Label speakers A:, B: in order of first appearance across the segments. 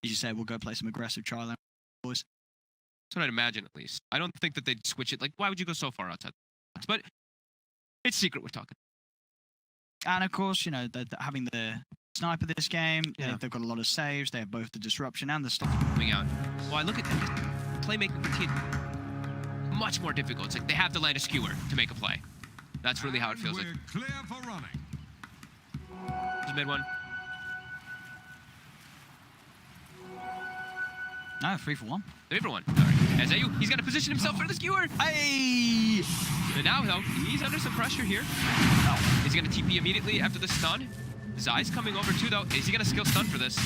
A: as you say, we'll go play some aggressive trial lane boys.
B: That's what I'd imagine, at least. I don't think that they'd switch it. Like, why would you go so far outside? But it's secret, we're talking.
A: And of course, you know, having the sniper this game, they've got a lot of saves. They have both the disruption and the stop.
B: Coming out. Well, look at that. Playmaking for team. Much more difficult. It's like they have to land a skewer to make a play. That's really how it feels like.
C: Clear for running.
B: There's mid one.
A: No, 3 for 1.
B: 3 for 1. All right. As AU, he's got to position himself for the skewer.
A: Hey!
B: And now, though, he's under some pressure here. Is he going to TP immediately after the stun? Zai's coming over too, though. Is he going to skill stun for this?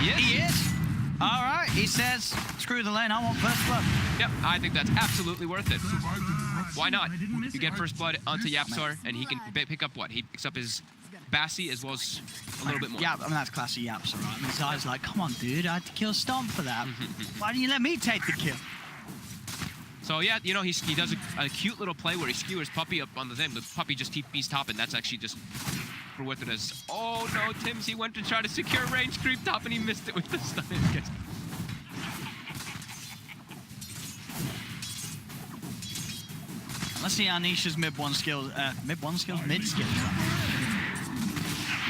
B: He is.
A: He is. All right. He says, screw the lane. I want first blood.
B: Yep, I think that's absolutely worth it. Why not? You get first blood onto Yapsar, and he can pick up what? He picks up his Bassi as well as a little bit more.
A: Yeah, I mean, that's classy Yapsar, right? I mean, Zai's like, come on, dude. I had to kill Stomp for that. Why didn't you let me take the kill?
B: So yeah, you know, he does a cute little play where he skewers Puppey up on the thing. The Puppey just TP's top, and that's actually just for what it is. Oh no, Tims, he went to try to secure range creep top, and he missed it with the stun.
A: Let's see Anisha's mid skills.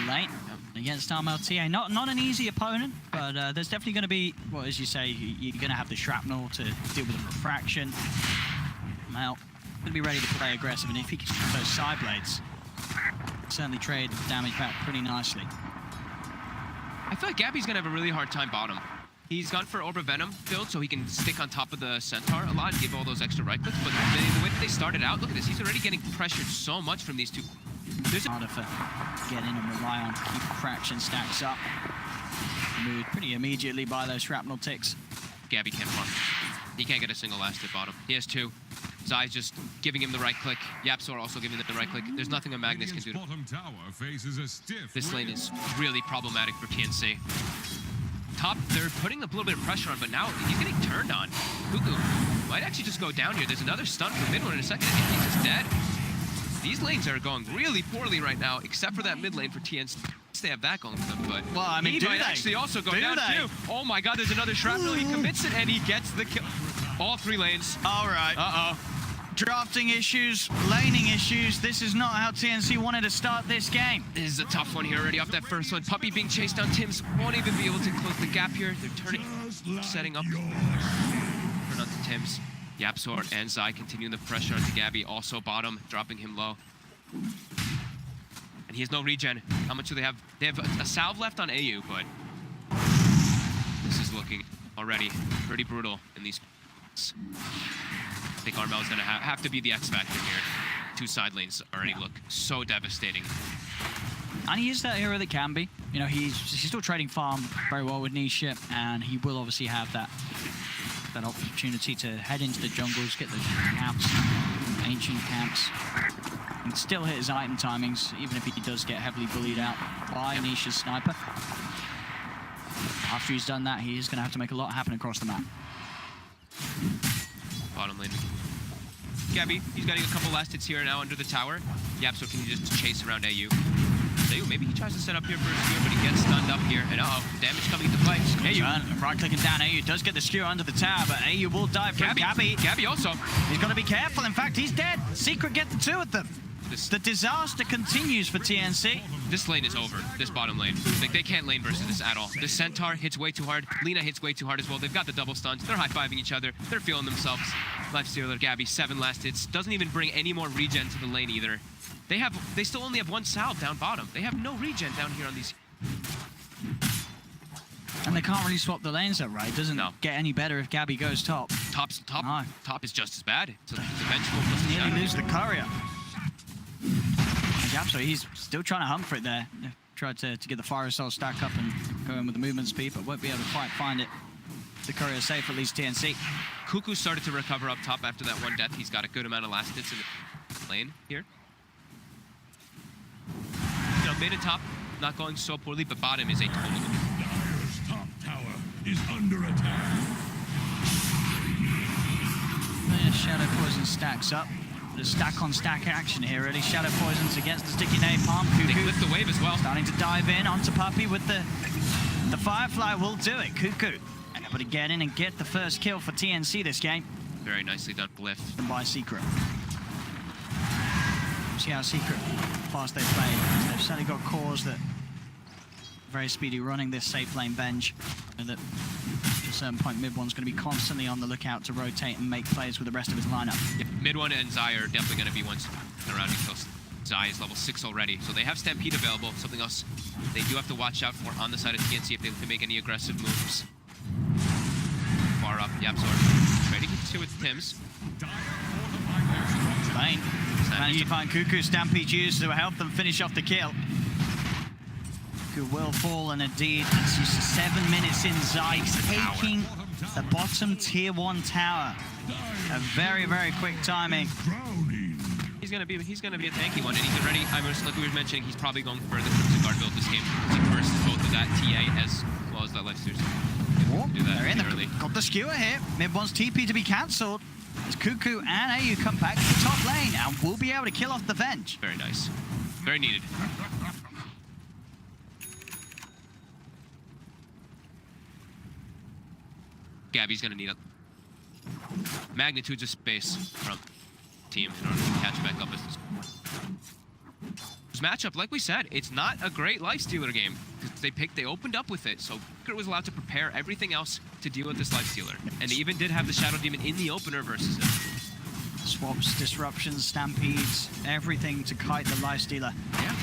A: Late against RMLTA. Not an easy opponent, but there's definitely going to be, well, as you say, you're going to have the shrapnel to deal with the refraction. Well, going to be ready to play aggressive, and if he can shoot those side blades, certainly trade damage back pretty nicely.
B: I feel like Gabby's going to have a really hard time bottom. He's gone for Orb of Venom build, so he can stick on top of the Centaur a lot and give all those extra right clicks, but the way that they started out, look at this, he's already getting pressured so much from these two. There's harder
A: for get in and rely on to keep fraction stacks up. Moved pretty immediately by those shrapnel ticks.
B: Gabby can't farm. He can't get a single last hit bottom. He has 2. Zai's just giving him the right click. Yapsor also giving him the right click. There's nothing a Magnus can do. This lane is really problematic for TNC. Top, they're putting a little bit of pressure on, but now he's getting turned on. Cuckoo might actually just go down here. There's another stun from mid one in a second. I think he's just dead. These lanes are going really poorly right now, except for that mid lane for TNC. They have that going for them, but
A: well, I mean,
B: he might actually also go down too. Oh my God, there's another shrapnel. He commits it and he gets the kill. All 3 lanes.
A: All right. Drafting issues, laning issues. This is not how TNC wanted to start this game.
B: This is a tough one here already off that first one. Puppey being chased down. Tims won't even be able to close the gap here. They're turning, setting up. Turn onto Tims. Yapsor and Zai continuing the pressure onto Gabby. Also bottom, dropping him low. And he has no regen. How much do they have? They have a salve left on AU, but this is looking already pretty brutal in these. I think Armel's gonna have to be the X factor here. 2 side lanes already look so devastating.
A: And he is that hero that can be. You know, he's still trading farm very well with Nisha, and he will obviously have that opportunity to head into the jungles, get those camps, ancient camps, and still hit his item timings, even if he does get heavily bullied out by Nisha's sniper. After he's done that, he is going to have to make a lot happen across the map.
B: Bottom lane. Gabby, he's getting a couple last hits here now under the tower. Yapso can just chase around AU. AU, maybe he tries to set up here for a skewer, but he gets stunned up here. And damage coming into play.
A: AU right-clicking down. AU does get the skewer under the tower, but AU will dive for Gabby.
B: Gabby also.
A: He's got to be careful. In fact, he's dead. Secret get the 2 of them. The disaster continues for TNC.
B: This lane is over, this bottom lane. Like, they can't lane versus this at all. The Centaur hits way too hard. Lina hits way too hard as well. They've got the double stuns. They're high-fiving each other. They're feeling themselves. Lifestealer, Gabby, 7 last hits. Doesn't even bring any more regen to the lane either. They still only have 1 salve down bottom. They have no regen down here on these.
A: And they can't really swap the lanes up, right? It doesn't get any better if Gabby goes top.
B: Top is just as bad. It's a vengeful plus the
A: nearly lose the courier. So he's still trying to hunt for it there. Tried to get the Fire Soul stack up and go in with the movement speed, but won't be able to quite find it. The courier safe, at least TNC.
B: Cuckoo started to recover up top after that 1 death. He's got a good amount of last hits in the lane here. You know, mid and top not going so poorly, but bottom is a total.
C: Dire's top tower is under attack.
A: Shadow Poison stacks up. The stack on stack action here, really. Shadow Poisons against the sticky napalm.
B: They lift the wave as well.
A: Starting to dive in onto Puppey with the The Firefly will do it. Cuckoo able to get in and get the first kill for TNC this game.
B: Very nicely done, Glyph.
A: And by Secret. See how Secret fast they play. They've certainly got cores that very speedy running this safe lane Venge. And that at a certain point, mid one's going to be constantly on the lookout to rotate and make plays with the rest of his lineup.
B: Yeah, mid one and Zai are definitely going to be ones around close. Zai is level 6 already, so they have Stampede available. Something else they do have to watch out for on the side of TNC if they can make any aggressive moves. Far up, YapzOr trading two with Tims.
A: Lane managed to find Cuckoo. Stampede used to help them finish off the kill. Cuckoo will fall, and indeed, it's just 7 minutes in. Zai taking the bottom tier 1 tower. A very, very quick timing.
B: He's gonna be a tanky one, and he's already. Like we were mentioning, he's probably going for the Crimson Guard build this game. He versus both of that TA as well as that Lifesteers.
A: They're in early. Got the skewer here. Mid wants TP to be cancelled. As Cuckoo and AU come back to the top lane and will be able to kill off the Venge.
B: Very nice. Very needed. Gabby's gonna need a magnitudes of space from team in order to catch back up. This matchup, like we said, it's not a great Lifestealer game because they opened up with it, so Secret was allowed to prepare everything else to deal with this Lifestealer, and they even did have the Shadow Demon in the opener versus it.
A: Swaps, disruptions, stampedes, everything to kite the Lifestealer.
B: Yeah.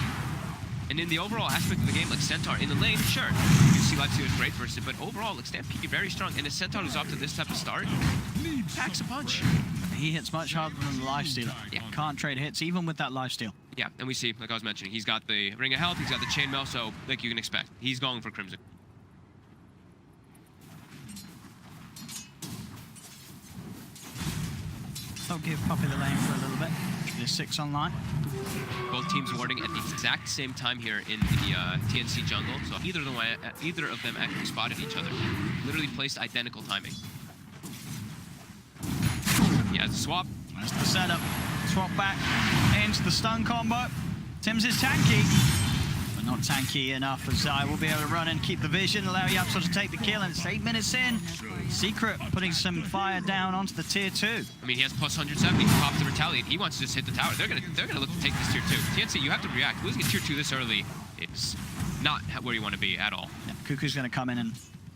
B: And in the overall aspect of the game, like Centaur in the lane, sure, you can see Lifestealer is great versus it, but overall, like Stampede very strong, and as Centaur is off to this type of start, packs a punch.
A: He hits much harder than the Lifestealer.
B: Yeah.
A: Can't trade hits, even with that Lifesteal.
B: Yeah, and we see, like I was mentioning, he's got the Ring of Health, he's got the Chainmail, so like you can expect, he's going for Crimson.
A: They'll give Puppey the lane for a little bit. There's 6 online.
B: Both teams warding at the exact same time here in the TNC jungle, so either of them actually spotted each other. Literally placed identical timing. Yeah, it's a swap.
A: That's the setup. Swap back into the stun combo. Tims is tanky, but not tanky enough as Zai will be able to run and keep the vision, allow YapzOr to take the kill, and it's 8 minutes in. Secret putting some fire down onto the tier 2.
B: I mean, he has plus 170 to pop to retaliate. He wants to just hit the tower. They're gonna look to take this tier 2. TNC, you have to react. Losing a tier 2 this early is not where you want to be at all.
A: Yeah, Cuckoo's going to come in and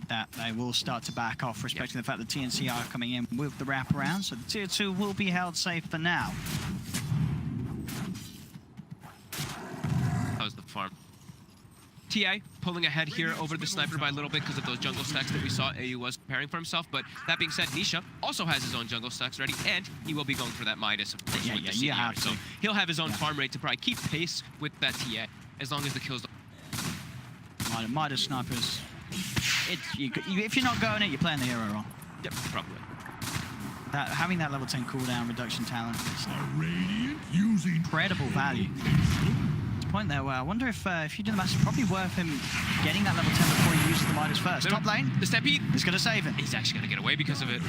A: that they will start to back off, respecting the fact that TNC are coming in with the wraparound, so the tier 2 will be held safe for now.
B: How's the farm? TA pulling ahead here over the sniper by a little bit because of those jungle stacks that we saw AU was preparing for himself, but that being said, Nisha also has his own jungle stacks ready, and he will be going for that Midas, of course, with the CDR. So he'll have his own farm rate to probably keep pace with that TA, as long as the kills don't...
A: Midas snipers, if you're not going it, you're playing the hero wrong.
B: Yep, probably.
A: Having that level 10 cooldown reduction talent is incredible value. Point there where I wonder if you do the match, it's probably worth him getting that level 10 before he uses the Midas first. Top lane,
B: the Stampede
A: is going to save him.
B: He's actually going to get away because of it.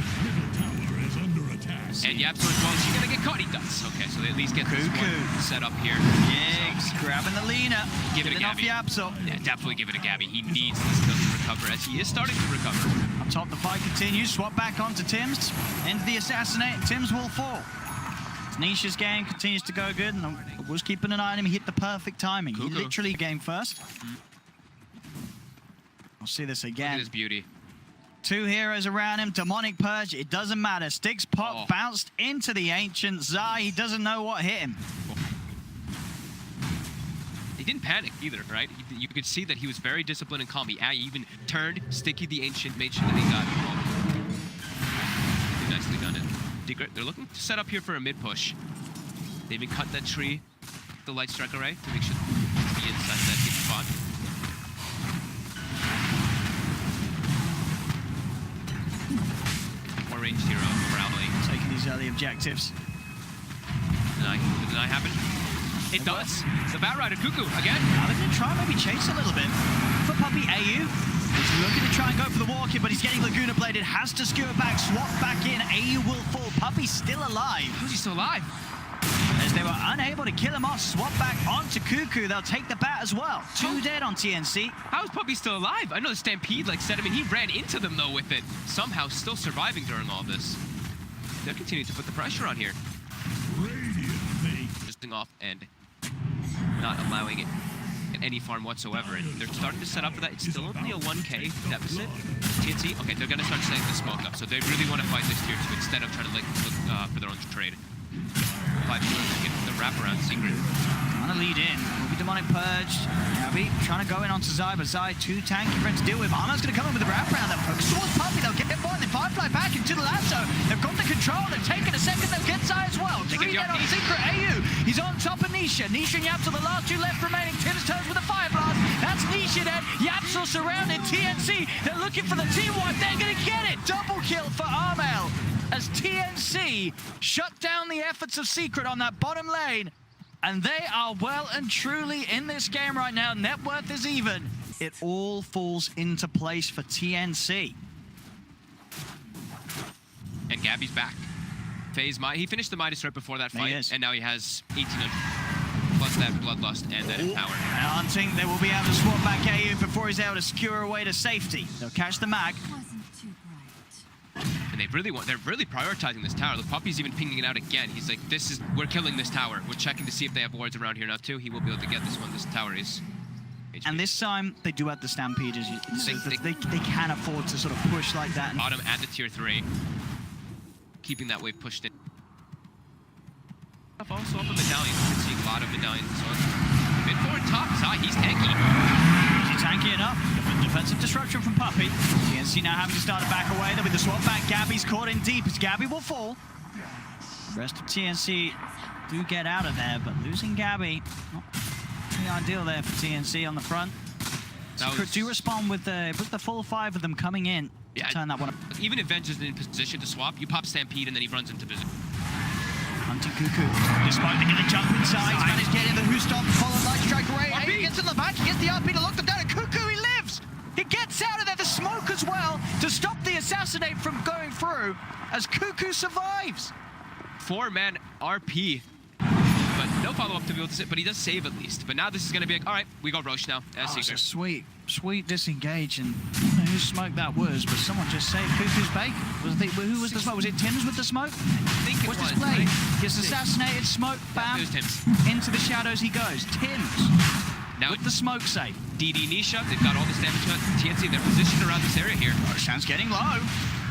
B: And YapzOr as well, is he going to get caught? He does. Okay, so they at least get this one set up here.
A: Jigs grabbing the Lina.
B: Give it a Gabby.
A: YapzOr.
B: Yeah, definitely give it a Gabby. He needs this kill to recover, as he is starting to recover.
A: Up top, the fight continues. Swap back onto Tims. Into the assassinate. Tims will fall. Nisha's game continues to go good, and I was keeping an eye on him. He hit the perfect timing. He literally game first. We'll see this again.
B: Look at his beauty.
A: 2 heroes around him. Demonic Purge, it doesn't matter. Sticks pop, bounced into the Ancient. Zai, he doesn't know what hit him.
B: He didn't panic either, right? You could see that he was very disciplined and calm. He even turned, Sticky the Ancient, made sure that he got involved. Nicely done it. They're looking to set up here for a mid push. They even cut that tree, the light strike array, to make sure to be inside that deep spot. More ranged hero, Rowley.
A: Taking these early objectives.
B: Did I happen? It does. The Batrider Cuckoo again.
A: Now they're going to try and maybe chase a little bit. For Puppey, AU. He's looking to try and go for the walk-in, but he's getting Laguna Bladed. Has to skewer back, swap back in. AU will fall. Puppey's still alive.
B: How's he still alive?
A: There's as they were unable to kill him off. Swap back onto Cuckoo. They'll take the bat as well. 2 dead on TNC.
B: How is Puppy still alive? I know the Stampede like set him and he ran into them though with it. Somehow still surviving during all this. They're continuing to put the pressure on here. Just off and not allowing it in any farm whatsoever. And they're starting to set up for that. It's still only a 1K deficit. TNC, okay, they're gonna start setting the smoke up. So they really want to fight this tier 2 instead of trying to look for their own trade. 5 get the wraparound secret.
A: Trying to lead in. Will be Demonic Purged. Gabby trying to go in onto Zai, but Zai too tanky for him to deal with. Armo's going to come in with a wraparound. They'll focus towards Puppy. They'll get their point. They Firefly back into the lasso. They've got the control. They've taken a second. They'll get Zai as well. 3 dead on Secret. AU. He's on top of Nisha. Nisha and Yapsel, the last 2 left remaining. Tim's turns with a Fire Blast. That's Nisha dead. Yapsel surrounded. TNC. They're looking for the team wipe. They're going to get it. Double kill for Armel as TNC shut down the efforts of Secret on that bottom lane. And they are well and truly in this game right now. Net worth is even. It all falls into place for TNC.
B: And Gabby's back. FaZe, he finished the Midas right before that fight, and now he has 1800 plus that Bloodlust and that Empower.
A: And Hunting, they will be able to swap back AU before he's able to skewer away to safety. They'll catch the mag.
B: And they're really prioritizing this tower. The Puppy's even pinging it out again. He's like, we're killing this tower. We're checking to see if they have wards around here now too. He will be able to get this one. This tower is HP.
A: And this time, they do have the Stampeders. They can afford to sort of push like that.
B: Bottom and the tier 3. Keeping that wave pushed in. Also up a medallion. You can see a lot of medallions. So mid forward top. Zai, he's tanky.
A: He's tanky enough. Defensive disruption from Puppy. TNC now having to start to back away. There'll be the swap back. Gabby's caught in deep as Gabby will fall. The rest of TNC do get out of there, but losing Gabby, not the ideal there for TNC on the front. Secret do respond with the full 5 of them coming in to turn that one up.
B: Even if Venge isn't in position to swap, you pop Stampede and then he runs into position.
A: Hunting Cuckoo. Despite they get a jump inside, he's managed to get in the Who Stop, follow Light Strike Ray. He gets in the back, he gets the RP to lock them down, and Cuckoo, he lives! He gets out of there, the smoke as well, to stop the Assassinate from going through, as Cuckoo survives.
B: 4-man RP, but no follow-up to be able to sit, but he does save at least. But now this is going to be like, all right, we got Roche now, as Secret.
A: It's a sweet disengage, and I don't know whose smoke that was, but someone just saved Cuckoo's bacon. Who was the smoke? Was it Tim's with the smoke?
B: I think it was.
A: Displayed? Gets assassinated, smoke, bam.
B: It was Tim's.
A: Into the shadows he goes. Tim's. Now with the smoke save.
B: DD Nisha, they've got all this damage on TNC. They're positioned around this area here.
A: Roshan's getting low.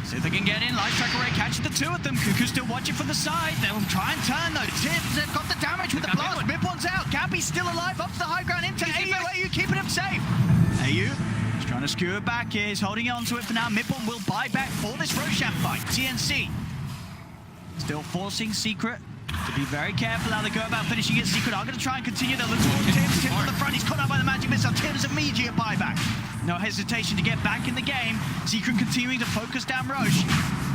A: See if they can get in. Light Strike Array catching the 2 of them. Cuckoo's still watching from the side. They'll try and turn though. Tim's, they've got the damage with the blast. Mid-one's out. Gabby's still alive up to the high ground into AU. AU keeping him safe. AU is trying to skewer back here. He's holding on to it for now. Mid-one will buy back for this Roshan fight. TNC still forcing Secret to be very careful how they go about finishing it. Secret are going to try and continue. They'll look towards Tim's. Tim's on the front. He's caught out by the magic missile. Tim's immediate buyback. No hesitation to get back in the game. Secret continuing to focus down Roche.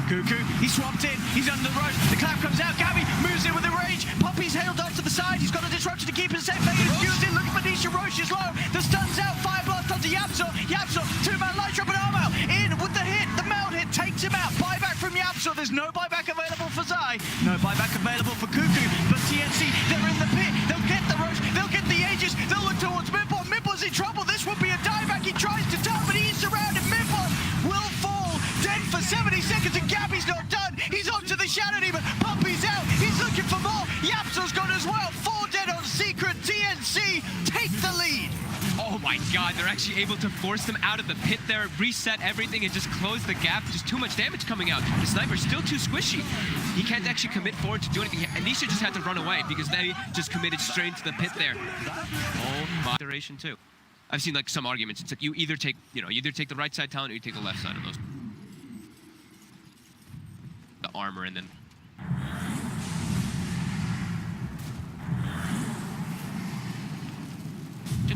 A: Cuckoo, he swapped in. He's under the Roche. The clap comes out. Gabby moves in with the rage. Puppy's hailed off to the side. He's got a disruption to keep him safe. Used in. Looking for Nisha. Roche is low. The stun's out. Fire blast onto Yapsel. Yapsel, 2-man light trap and Armel. In with the hit. The meld hit takes him out. Buyback from Yapsel. There's no buyback available for Zai. No buyback available for Cuckoo. But TNC, they're in the pit. They'll get the Roche. They'll get the Aegis. They'll look towards Midbot. Midbot's in trouble. This would be a dieback. He tries to turn, but he's surrounded. Midbot will fall. Dead for 70 seconds, and Gabby's not done. He's onto the Shadow Demon. Puppy's out. He's looking for more. Yapsel's gone as well. 4 dead on Secret. TNC take the lead.
B: Oh my god, they're actually able to force them out of the pit there, reset everything, and just close the gap. Just too much damage coming out. The sniper's still too squishy. He can't actually commit forward to do anything. Anisha just had to run away because they just committed straight into the pit there. Oh my duration too. I've seen like some arguments. It's like you either take the right side talent or you take the left side of those. The armor and then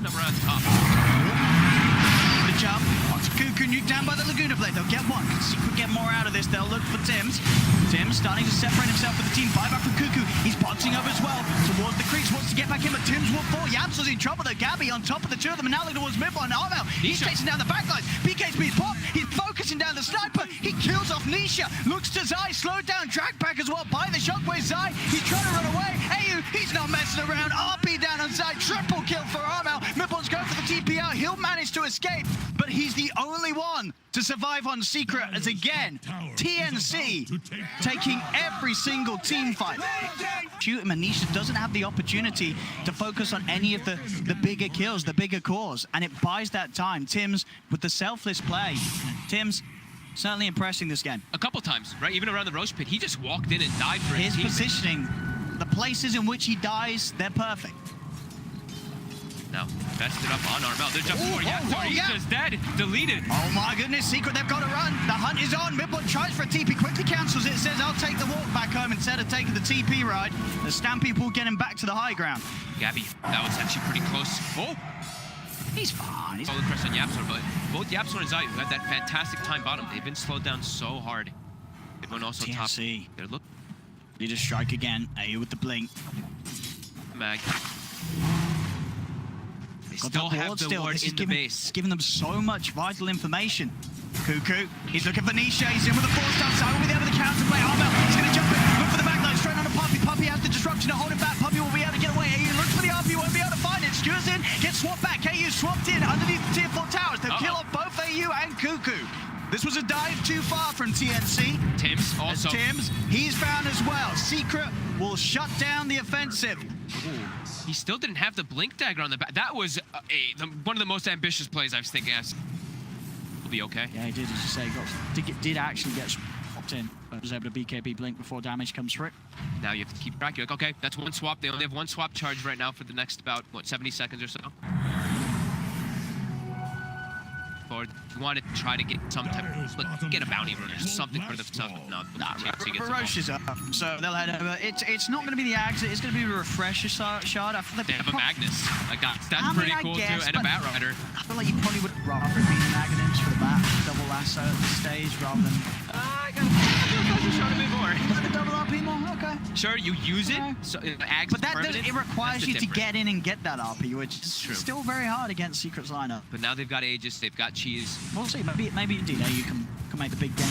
B: number on top.
A: The jump. Cuckoo nuked down by the Laguna Blade. They'll get one. Secret get more out of this. They'll look for Tim's. Tim's starting to separate himself with the team. Buyback from Cuckoo. He's boxing up as well towards the creeks. Wants to get back in, but Tim's will fall. Yapsel's in trouble though. Gabby on top of the 2 of them, and now looking towards Midbot and Armel. He's chasing down the backlines. PK's being popped. He's focusing down the sniper. He kills off Nisha. Looks to Zai. Slowed down. Drag back as well by the shockwave. Zai. He's trying to run away. AU He's not messing around. RP down on side. Triple kill for Armel. Mibon's going for the TP out. He'll manage to escape, but he's the only one to survive on Secret as again, TNC taking every single team fight. Shoot him, and Nisha doesn't have the opportunity to focus on any of the bigger kills, the bigger cores, and it buys that time. Tim's with the selfless play. Tim's certainly impressing this game.
B: A couple times, right? Even around the Roche pit, he just walked in and died for his
A: His
B: team.
A: positioning, the places in which he dies, they're perfect.
B: Now, vested up on Armel. They're jumping for Yapzor. He's just dead. Deleted.
A: Oh my goodness, Secret, they've got to run. The hunt is on. Midbot tries for a TP, quickly cancels it, says, I'll take the walk back home instead of taking the TP ride. The Stampede will get him back to the high ground.
B: Gabby, that was actually pretty close. Oh!
A: He's fine. He's
B: All the crush on Yapzor, but both Yapzor and Zai, who had that fantastic time bottom, they've been slowed down so hard. Everyone also
A: TNC.
B: top. Good look.
A: Leader strike again. AU with the blink.
B: Mag. They
A: Got
B: still
A: that
B: have
A: ward
B: the
A: still.
B: ward
A: This is
B: in the base.
A: It's giving them so much vital information. Cuckoo, he's looking for Nisha. He's in with a four-star side. Will be there with the counter play. Armel, he's going to jump in. Look for the backline. Straight on to Puppy. Puppy has the disruption to hold him back. Puppy will be able to get away. AU looks for the RP. Won't be able to find it. Skewers in. Gets swapped back. AU swapped in underneath the tier 4 towers. They'll kill off both AU and Cuckoo. This was a dive too far from TNC.
B: Tim's also.
A: Tim's, he's found as well. Secret will shut down the offensive.
B: Ooh. He still didn't have the blink dagger on the back. That was one of the most ambitious plays I've thinking. Will be okay.
A: Yeah, he did, as you say. Did actually get swapped in, but was able to BKB blink before damage comes through.
B: Now you have to keep track. You're like, okay, that's one swap. They only have one swap charge right now for the next about, what, 70 seconds or so. Or you want to try to get some type of, get a bounty runner, something for themselves. No,
A: Roche is up, so they'll head over. It's not going to be the Axe, it's going to be a refresher shard. I feel like
B: they have a Magnus. Like that's pretty cool
A: guess,
B: too, and a Bat Rider.
A: I feel like you probably would rather be the Magnums for the Bat double lasso at this stage rather than.
B: I got a shot a bit more.
A: You like the double RP more? Okay.
B: Sure, you use it. So, Axe
A: but it requires you to get in and get that RP, which is still very hard against Secret's lineup.
B: But now they've got Aegis, they've got Cheese.
A: We'll see. Maybe indeed, you can make the big game.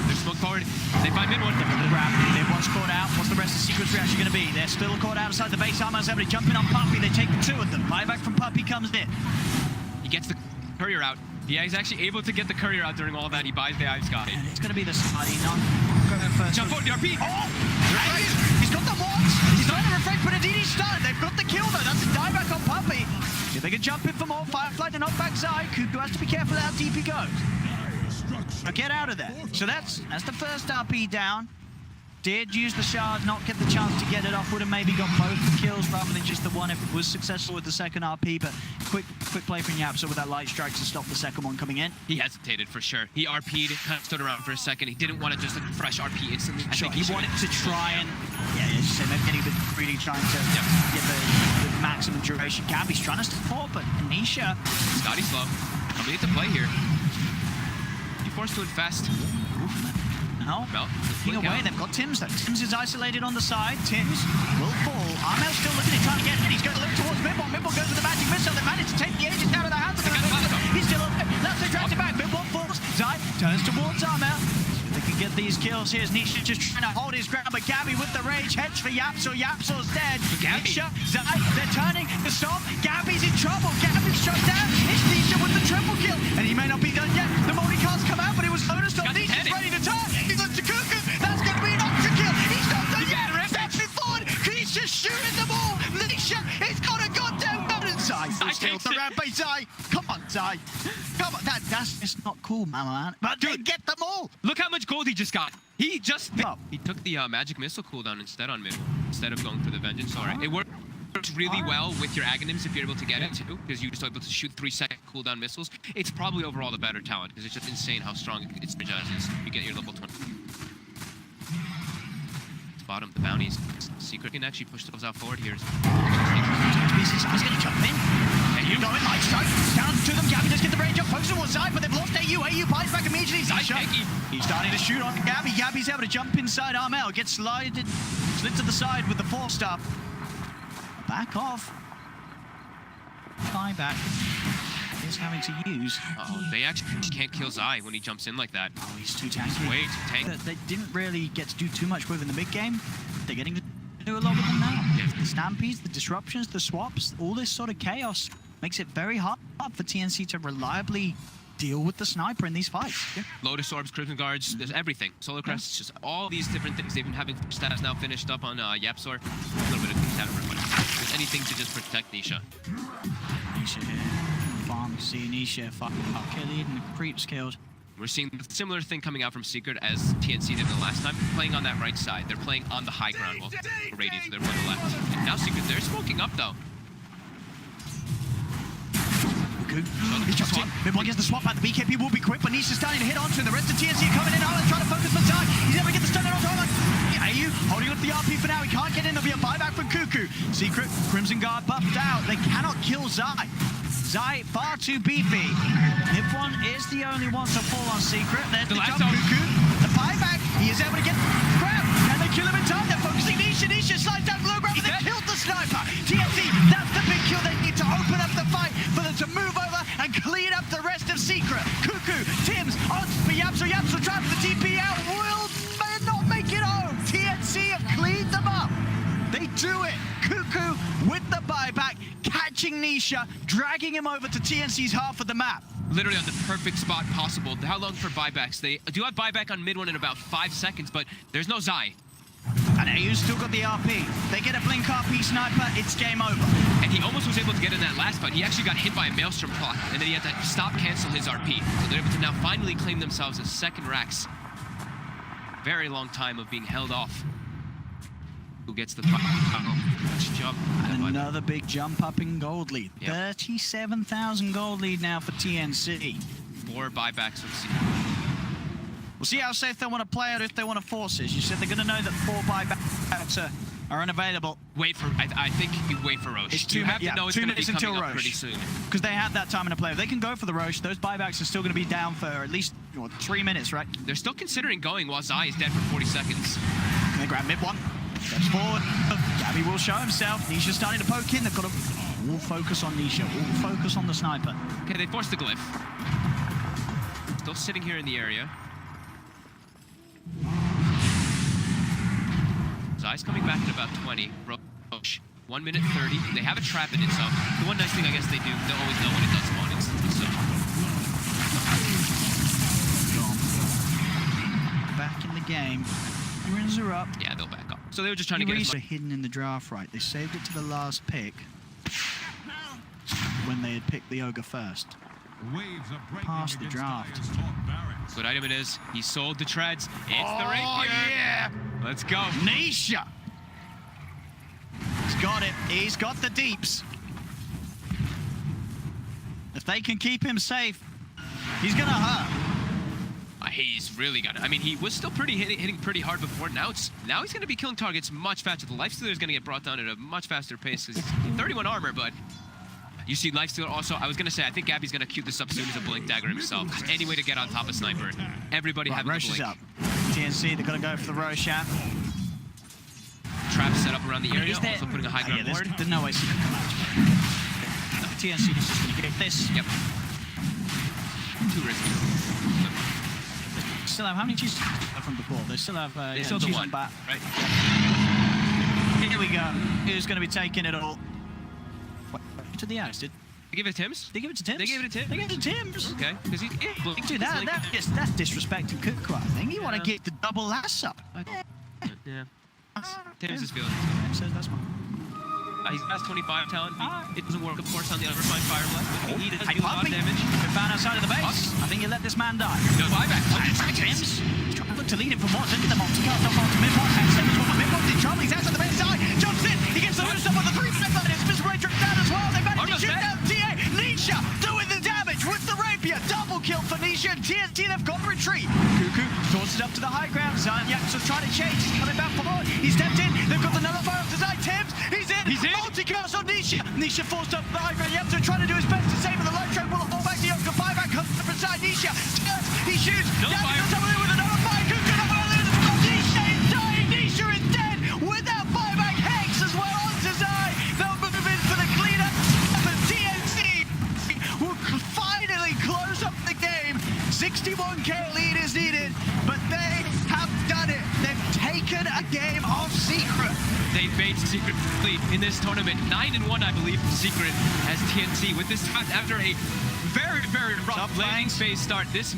B: They're smoked forward. They find mid one.
A: They've once caught out. What's the rest of Secret's reaction going to be? They're still caught outside the base. Armor's able to jump in on Puppy. They take the two of them. Buyback from Puppy comes in.
B: He gets the courier out. Yeah, he's actually able to get the courier out during all of that. He buys the Ice Guy.
A: And it's going to be the Smarty.
B: Jump forward, the RP.
A: Oh! He's got the watch. He's not going to reflect, but indeed he's stunned. They've got the kill though. That's a dieback on Puppy. If they can jump in for more, Firefly to knock back Zai. Cuckoo has to be careful how DP goes. But get out of there. So that's the first RP down. Did use the shard, not get the chance to get it off. Would have maybe got both kills rather than just the one if it was successful with the second RP. But quick play from Yapzor with that light strike to stop the second one coming in.
B: He hesitated for sure. He RP'd, kind of stood around for a second. He didn't want to just fresh RP instantly.
A: I think he wanted to try and, as you said, maybe getting a bit greedy, trying to get the maximum duration. Gabby's trying to support, but Anisha.
B: Scotty slow. Coming into play here. You forced to infest.
A: No, looking away. They've got Tim's though. Tim's is isolated on the side. Tim's will fall. Armel's still looking at trying to get in. He's going to look towards Mibon. Mibon goes with the magic missile. They managed to take the Aegis out of the hands of the He's still up there. That's the drags it back. Mibon falls. Zai turns towards Armel. They can get these kills. Here's Nisha just trying to hold his ground, but Gabby with the rage heads for Yapzor. Yapzor's dead. Nisha, Zai, they're turning the stop. Gabby's in trouble. Gabby's shut down. It's Nisha with the triple kill, and he may not be done yet. The multicast come out, but it was noticed on. Nisha's ready to turn. He looks to Cuckoo. That's going to be an ultra kill. He's not done yet. Stepping forward. He's just shooting them all. Nisha, it's got a goddamn gun. Zai steals the rampage. Zai, come on, Zai. Come on. That's just not cool, man. But they get them all.
B: Look how much gold he just got. He just he took the magic missile cooldown instead on mid, instead of going for the vengeance. Alright, it works really well with your Aghanims if you're able to get it too, because you're just able to shoot 3-second cooldown missiles. It's probably overall the better talent because it's just insane how strong it synergizes. You get your level 20. Bottom, the bounties. Secret can actually push those out forward here.
A: He's going to jump in. AU going light strike. Down to them. Gabby does get the range up. Focus towards Zai, but they've lost AU. AU buys back immediately. Zai he's starting to shoot on Gabby. Gabby's able to jump inside Armel. Gets slid to the side with the 4-star. Back off. Buyback is having to use.
B: They actually can't kill Zai when he jumps in like that.
A: Oh, he's too tanky.
B: Way too tanky.
A: They didn't really get to do too much with in the mid game. They're getting do a lot with them now. The stampedes, the disruptions, the swaps, all this sort of chaos makes it very hard for TNC to reliably deal with the sniper in these fights. Yeah.
B: Lotus Orbs, Crimson Guards, there's everything. Solar Crests, just all these different things. They've been having stats now finished up on Yapsor. A little bit of stat everybody. There's anything to just protect Nisha.
A: Nisha here. Farm, see Nisha, fuck kill lead and the creeps killed.
B: We're seeing a similar thing coming out from Secret as TNC did the last time. Playing on that right side. They're playing on the high ground while Radiant, they're on the left. And now Secret, they're smoking up though.
A: He drops in. Mid-1 gets the swap back. The BKB will be quick, but Nisha's starting to hit onto him. The rest of TNC are coming in. Alan trying to focus for Zai. He's never get the stun on Alan. AU holding up the RP for now. He can't get in. There'll be a buyback from Cuckoo. Secret, Crimson Guard buffed out. They cannot kill Zai. Zai far too beefy. Mid-1 is the only one to fall on Secret. There's the jump. Cuckoo. The buyback. He is able to get grab. Can they kill him in time? They're focusing Nisha. Nisha slides down low grab, and they killed the sniper. TNC, that's the big kill. They need to open up the fight for them to move over and clean up the rest of Secret. Cuckoo, Tims, on for Yapsor. Yapsor traps the TP out. Will not make it home. TNC have cleaned them up. They do it. Cuckoo with the buyback, catching Nisha, dragging him over to TNC's half of the map.
B: Literally on the perfect spot possible. How long for buybacks? They do have buyback on mid-1 in about 5 seconds, but there's no Zai.
A: And AU's still got the RP. They get a blink RP sniper, it's game over.
B: And he almost was able to get in that last fight. He actually got hit by a Maelstrom clock, and then he had to stop cancel his RP. So they're able to now finally claim themselves as second racks. Very long time of being held off. Who gets the jump?
A: And another big jump up in gold lead.
B: Yep.
A: 37,000 gold lead now for TNC.
B: 4 buybacks from Secret.
A: We'll see how safe they want to play it, if they want to force it. You said they're going to know that 4 buybacks are unavailable.
B: Wait for, I think you wait for Roche.
A: It's 2
B: you have to know it's
A: 2
B: going to be
A: minutes
B: coming
A: until
B: up
A: Roche.
B: pretty soon.
A: Because they have that time in a play. If they can go for the Roche, those buybacks are still going to be down for at least 3 minutes, right?
B: They're still considering going while Zai is dead for 40 seconds.
A: They grab mid-1. Steps forward. Gabby will show himself. Nisha's starting to poke in. They've got to all focus on Nisha. All focus on the sniper.
B: Okay, they forced the glyph. Still sitting here in the area. Zai's coming back at about 20. Roche, 1 minute 30. They have a trap in it, so the one nice thing I guess they do, they'll always know when it does spawn instantly, so.
A: Back in the game. Ruins are up.
B: Yeah, they'll back up. So they were just trying to get
A: it hidden in the draft, right? They saved it to the last pick when they had picked the Ogre first. Past the draft.
B: Good item it is. He sold the treads. It's the rapier.
A: Yeah!
B: Let's go.
A: Nisha! He's got it. He's got the deeps. If they can keep him safe, he's gonna hurt.
B: He's really got it. I mean, he was still hitting pretty hard before. Now he's going to be killing targets much faster. The Lifestealer is going to get brought down at a much faster pace because he's 31 armor, but you see Lifestealer also. I was going to say, I think Gabby's going to cue this up soon as a blink dagger himself. Just any way to get on top of Sniper. Everybody
A: Right,
B: having
A: Roche
B: the
A: is
B: blink.
A: up. TNC, they're going to go for the Roshan.
B: Trap set up around the area,
A: there,
B: also putting a high ground ward.
A: There's no way Secret can come out. TNC is just going to get this.
B: Yep. Too risky.
A: Still have how many cheeses from before? They still have
B: They still the
A: cheese
B: one,
A: on bat.
B: right?
A: Here we go. Who's going to be taking it all? What, to the ice, did
B: They give it to Tims?
A: they give it to Tims?
B: They gave it to Tims.
A: They gave it to Tims.
B: Okay, because he's
A: Dude, that's disrespecting Cuckoo, I think. You want to get the double lass up.
B: Yeah. Tims is feeling
A: Tim says that's mine.
B: He's got 25 talent. It doesn't work, of course, on the Unrefined Fire Blast, but he does do a lot of damage.
A: Been found outside of the base. I think you let this man die.
B: No buyback.
A: Tims. He's trying to look to lead him from one. Look at the multi-cast up onto mid-1. And Simmons with the mid-1's in trouble. He's outside the base side. Jumps in. He gets the loose up on the 3-minute button. His physical rate drops down as well. They managed to shoot down TA. Nisha doing the damage with the rapier. Double kill for Nisha. And TNT, they've got retreat. Cuckoo tosses it up to the high ground. Zanyak's trying to chase. He's coming back for more. He's stepped in. They've got the nullifier up to Zay. Tims. He's in. Multi-cast on Nisha. Nisha forced up the high ground. Yapto trying to do his best to save him. The light track will fall back. The Oscar buyback comes from inside Nisha. Turns. He shoots. Gabby comes over there with another fire. Cuckoo not one of those. Nisha is dying. Nisha is dead. With that buyback, Hex as well onto Zai. They'll move in for the cleanup. The TNC will finally close up the game. 61k lead is needed, but they have
D: done it. They've taken a game off Secret.
B: They made Secret lead in this tournament. 9-1, I believe, Secret as TNT with this after a very, very rough
D: Tough
B: laning
D: lanes.
B: phase start. This